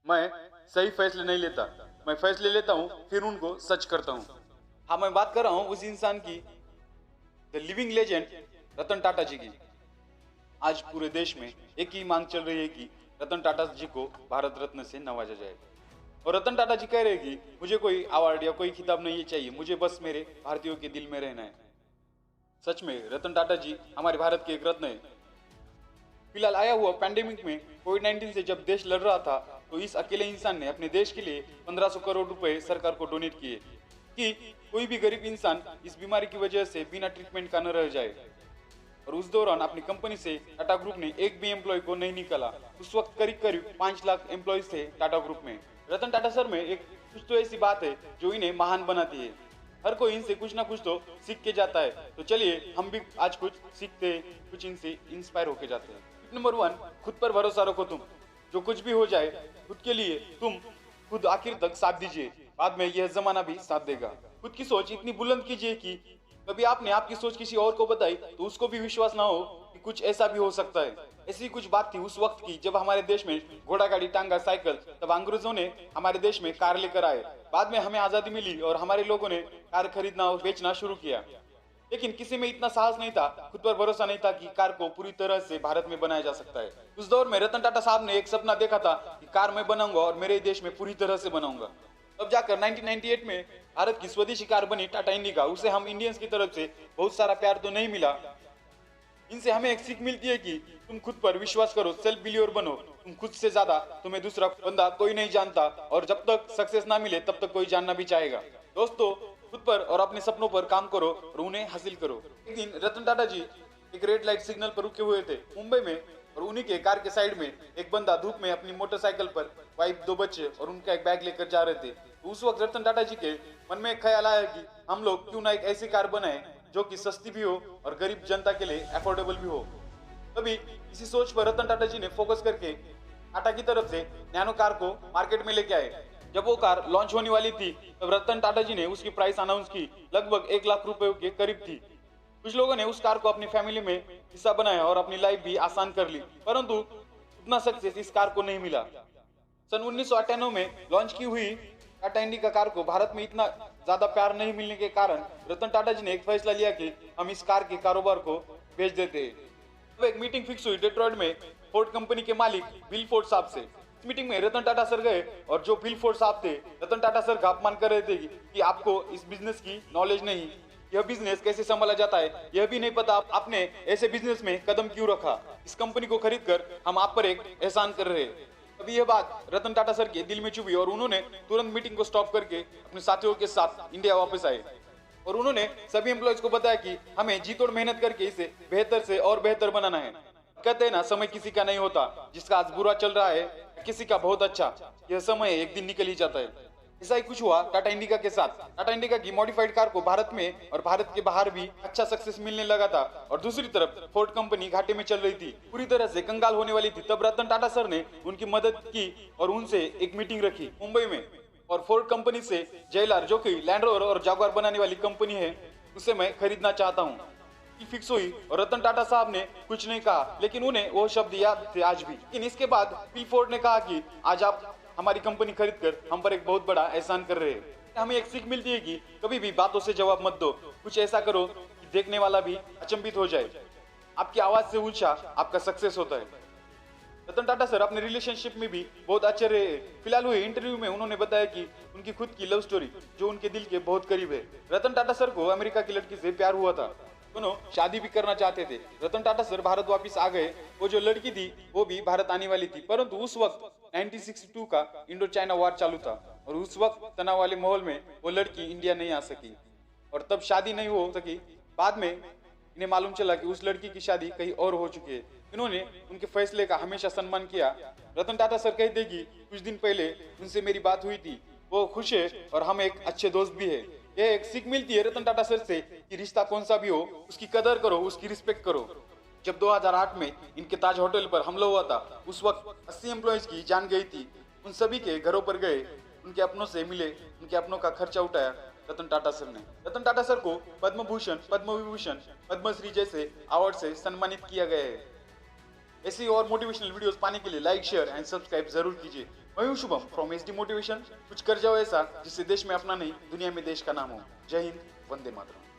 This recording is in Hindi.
मैं सही फैसले नहीं लेता, मैं फैसले लेता हूँ फिर उनको सच करता हूँ। हाँ, मैं बात कर रहा हूँ उस इंसान की, the living legend Ratan Tata जी की। आज पूरे देश में एक ही मांग चल रही है कि रतन टाटा जी को भारत रत्न से नवाजा जाए। और रतन टाटा जी कह रहे हैं कि मुझे कोई अवार्ड या कोई खिताब नहीं चाहिए, मुझे बस मेरे भारतीयों के दिल में रहना है। सच में रतन टाटा जी हमारे भारत के एक रत्न है। फिलहाल आया हुआ पैंडेमिक में कोविड-19 से जब देश लड़ रहा था, तो इस अकेले इंसान ने अपने देश के लिए 1500 करोड़ रुपए सरकार को डोनेट किए कि कोई भी गरीब इंसान इस बीमारी की वजह से बिना ट्रीटमेंट का न रह जाए। और उस दौरान अपनी कंपनी से टाटा ग्रुप ने एक भी एम्प्लॉय को नहीं निकाला। उस वक्त करीब करीब 5 लाख एम्प्लॉयज थे टाटा ग्रुप में। रतन टाटा सर में एक कुछ तो ऐसी बात है जो इन्हें महान बनाती है। हर कोई इनसे कुछ ना कुछ तो सीख के जाता है। तो चलिए हम भी आज कुछ सीखते, कुछ इनसे इंस्पायर होके जाते हैं। नंबर 1, खुद पर भरोसा रखो। तुम जो कुछ भी हो जाए, खुद के लिए तुम खुद आखिर तक साथ दीजिए, बाद में यह जमाना भी साथ देगा। खुद की सोच इतनी बुलंद कीजिए कि कभी आपने आपकी सोच किसी और को बताई तो उसको भी विश्वास ना हो कि कुछ ऐसा भी हो सकता है। ऐसी कुछ बात थी उस वक्त की जब हमारे देश में घोड़ा गाड़ी, टांगा, साइकिल, तब अंग्रेजों ने हमारे देश में कार लेकर आए। बाद में हमें आजादी मिली और हमारे लोगों ने कार खरीदना और बेचना शुरू किया। लेकिन किसी में इतना साहस नहीं था, खुद पर भरोसा नहीं था कि कार को पूरी तरह से भारत में बनाया जा सकता है। उस दौर में रतन टाटा साहब ने एक सपना देखा था कि कार मैं बनाऊंगा और मेरे देश में पूरी तरह से बनाऊंगा। तब जाकर 1998 में भारत की स्वदेशी कार बनी टाटा इंडिका। उसे हम इंडियंस की तरफ से बहुत सारा प्यार तो नहीं मिला। इनसे हमें एक सीख मिलती है कि तुम खुद पर विश्वास करो, सेल्फ बिलीवर बनो। तुम खुद से ज्यादा तुम्हें दूसरा बंदा कोई नहीं जानता, और जब तक सक्सेस ना मिले तब तक कोई जानना भी चाहेगा। दोस्तों, खुद पर और अपने सपनों पर काम करो और उन्हें हासिल करो। एक दिन रतन टाटा जी एक रेड लाइट सिग्नल पर रुके हुए थे मुंबई में, और उन्हीं के कार के साइड में एक बंदा धूप में अपनी मोटरसाइकिल पर वाइफ, 2 बच्चे और उनका एक बैग लेकर जा रहे थे। तो उस वक्त रतन टाटा जी के मन में एक ख्याल आया कि हम लोग क्यों ना एक ऐसी कार बनाए जो कि सस्ती भी हो और गरीब जनता के लिए अफोर्डेबल भी हो। तभी इसी सोच पर रतन टाटा जी ने फोकस करके टाटा की तरफ से नैनो कार को मार्केट में लेके आए। जब वो कार लॉन्च होने वाली थी तब रतन टाटा जी ने उसकी प्राइस अनाउंस की, लगभग 1 लाख रुपए के करीब थी। कुछ लोगों ने उस कार को अपनी फैमिली में हिस्सा बनाया और अपनी लाइफ भी आसान कर ली, परंतु उतना सक्सेस इस कार को नहीं मिला। सन 1998 में लॉन्च की हुई टाटा इंडिका कार को भारत में इतना ज्यादा प्यार नहीं मिलने के कारण रतन टाटा जी ने एक फैसला लिया कि हम इस कार के कारोबार को बेच देते हैं। तब एक मीटिंग फिक्स हुई डेट्रॉइट में फोर्ड कंपनी के मालिक बिल फोर्ड साहब से। इस मीटिंग में रतन टाटा सर गए और जो बिल फोर्ड साहब थे, रतन टाटा सर का अपमान कर रहे थे कि आपको इस बिजनेस की नॉलेज नहीं, यह बिजनेस कैसे संभाला जाता है यह भी नहीं पता, आपने ऐसे बिजनेस में कदम क्यों रखा, इस कंपनी को खरीद कर हम आप पर एक एहसान कर रहे हैं। अभी यह बात रतन टाटा सर के दिल में चुभी और उन्होंने तुरंत मीटिंग को स्टॉप करके अपने साथियों के साथ इंडिया वापस आए। और उन्होंने सभी एम्प्लॉयज को बताया कि हमें जी तोड़ मेहनत करके इसे बेहतर से और बेहतर बनाना है। कहते हैं ना, समय किसी का नहीं होता। जिसका आज बुरा चल रहा है, किसी का बहुत अच्छा, यह समय एक दिन निकल ही जाता है। ऐसा ही कुछ हुआ टाटा इंडिका के साथ। टाटा इंडिका की मॉडिफाइड कार को भारत में और भारत के बाहर भी अच्छा सक्सेस मिलने लगा था, और दूसरी तरफ फोर्ड कंपनी घाटे में चल रही थी, पूरी तरह से कंगाल होने वाली थी। तब रतन टाटा सर ने उनकी मदद की और उनसे एक मीटिंग रखी मुंबई में। और फोर्ड कंपनी से जेएलआर, जो कि लैंड रोवर और जागुआर बनाने वाली कंपनी है, उसे मैं खरीदना चाहता हूँ। फिक्स हुई और रतन टाटा साहब ने कुछ नहीं कहा, लेकिन उन्हें वो शब्द याद थे आज भी। लेकिन इसके बाद बिल फोर्ड ने कहा कि आज आप हमारी कंपनी खरीद कर हम पर एक बहुत बड़ा एहसान कर रहे हैं। हमें एक सीख मिलती है कि कभी भी बातों से जवाब मत दो, कुछ ऐसा करो कि देखने वाला भी अचंभित हो जाए। आपकी आवाज से ऊंचा आपका सक्सेस होता है। रतन टाटा सर अपने रिलेशनशिप में भी बहुत अच्छे रहे। फिलहाल हुए इंटरव्यू में उन्होंने बताया कि उनकी खुद की लव स्टोरी जो उनके दिल के बहुत करीब है। रतन टाटा सर को अमेरिका की लड़की से प्यार हुआ था, दोनों शादी भी करना चाहते थे। रतन टाटा सर भारत वापस आ गए। वो जो लड़की थी वो भी भारत आने वाली थी, परंतु उस वक्त 1962 का इंडो चाइना वार चालू था, और उस वक्त तनाव वाले माहौल में वो लड़की इंडिया नहीं आ सकी और तब शादी नहीं हो सकी। बाद में इन्हें मालूम चला कि उस लड़की की शादी कहीं और हो चुकी है। इन्होंने उनके फैसले का हमेशा सम्मान किया। रतन टाटा सर कहते कि कुछ दिन पहले उनसे मेरी बात हुई थी, वो खुश है और हम एक अच्छे दोस्त भी है। यह एक सीख मिलती है रतन टाटा सर से कि रिश्ता कौन सा भी हो, उसकी कदर करो, उसकी रिस्पेक्ट करो। जब 2008 में इनके ताज होटल पर हमला हुआ था, उस वक्त 80 एम्प्लॉयज की जान गई थी। उन सभी के घरों पर गए, उनके अपनों से मिले, उनके अपनों का खर्चा उठाया रतन टाटा सर ने। रतन टाटा सर को पद्म भूषण, पद्म विभूषण, पद्मश्री जैसे अवार्ड से सम्मानित किया गया है। ऐसी और मोटिवेशनल वीडियोस पाने के लिए लाइक शेयर एंड सब्सक्राइब जरूर कीजिए। मैं हूं शुभम फ्रॉम एसडी मोटिवेशन। कुछ कर जाओ ऐसा जिससे देश में अपना नहीं दुनिया में देश का नाम हो। जय हिंद, वंदे मातरम।